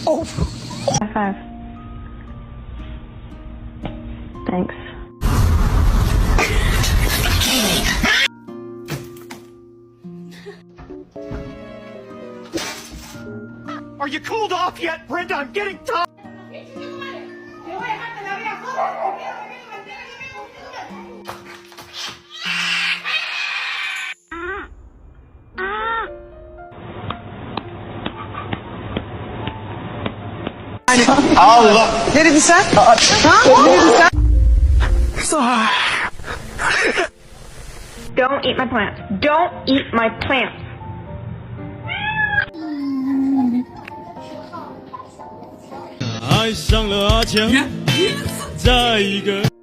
High five. Thanks. Are you cooled off yet, Brenda? I'm getting tired. Allah. Ne dedin sen? Ha? Ne dedin sen? Don't eat my plants. Don't eat my plants. 爱上了阿强，在一个。